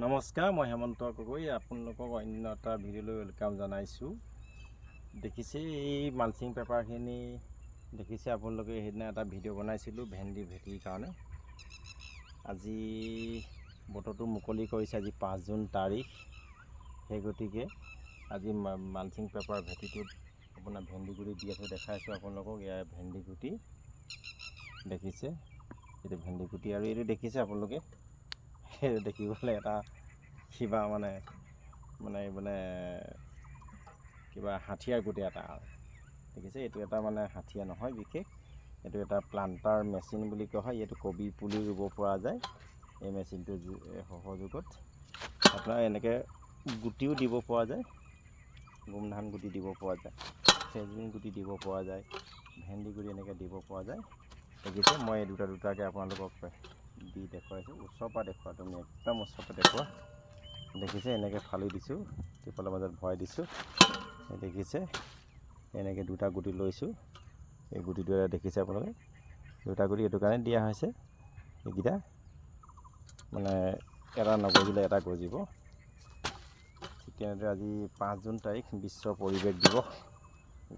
নমস্কাৰ, মই হেমন্ত গগৈ আপোনালোকক অন্য এটা ভিডিঅ'লৈ ৱেলকাম জনাইছোঁ। দেখিছে এই মালচিং পেপাৰখিনি দেখিছে আপোনালোকে। সেইদিনা এটা ভিডিঅ' বনাইছিলোঁ ভেন্দি ভেটিৰ কাৰণে। আজি বতৰটো মুকলি কৰিছে, আজি 5 জুন তাৰিখ। সেই গতিকে আজি মালচিং পেপাৰ ভেটিটোত আপোনাৰ ভেন্দি গুটি দি থৈ দেখাইছোঁ আপোনালোকক। ইয়াৰ ভেন্দি গুটি দেখিছে, এইটো ভেন্দি গুটি। আৰু এইটো দেখিছে আপোনালোকে, দেখিবলৈ এটা কিবা মানে কিবা হাথিয়াৰ গুটি এটা দেখিছে। এইটো এটা মানে হাথিয়াৰ নহয়, বিশেষ এইটো এটা প্লান্টাৰ মেচিন বুলি কোৱা হয়। এইটো কবি পুলি ৰুব পৰা যায়। এই মেচিনটোৰ সহযোগত আপোনাৰ এনেকৈ গুটিও দিব পৰা যায়, গোমধান গুটি দিব পৰা যায়, ফ্ৰেঞ্চবিন গুটি দিব পৰা যায়, ভেন্দি গুটি এনেকৈ দিব পৰা যায়। দেখিছে, মই দুটাকৈ আপোনালোকক দি দেখুৱাইছোঁ। ওচৰৰ পৰা দেখুওৱা, তুমি একদম ওচৰৰ পৰা দেখুওৱা। দেখিছে, এনেকৈ ফালি দিছোঁ, টিপালৰ মাজত ভৰাই দিছোঁ। দেখিছে, এনেকৈ দুটা গুটি লৈছোঁ। এই গুটিটো দেখিছে আপোনালোকে, দুটা গুটি এইটো কাৰণে দিয়া হৈছে, এইকেইটা মানে এটা নগজিলে এটা গজিব। ঠিক তেনেদৰে আজি 5 জুন তাৰিখ, বিশ্ব পৰিৱেশ দিৱস।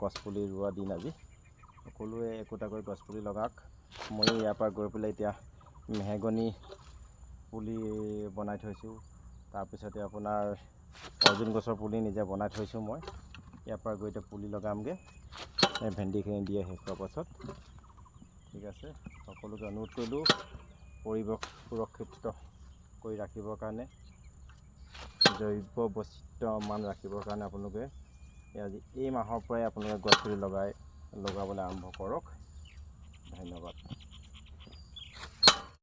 গছপুলি ৰোৱা দিন আজি। সকলোৱে একোটাকৈ গছপুলি লগাওক। ময়ো ইয়াৰ পৰা গৈ পেলাই এতিয়া মেহগনি পুলি বনাই থৈছোঁ। তাৰপিছতে আপোনাৰ অৰ্জুন গছৰ পুলি নিজে বনাই থৈছোঁ মই। ইয়াৰ পৰা গৈ এতিয়া পুলি লগামগৈ এই ভেন্দিখিনি দিয়ে শেষ হোৱাৰ পাছত। ঠিক আছে, সকলোকে অনুৰোধ কৰিলোঁ পৰিৱেশ সুৰক্ষিত কৰি ৰাখিবৰ কাৰণে, জৈৱ বৈচিত্ৰ্য মান ৰাখিবৰ কাৰণে আপোনালোকে আজি এই মাহৰ পৰাই আপোনালোকে গছপুলি লগাবলৈ আৰম্ভ কৰক। ধন্যবাদ।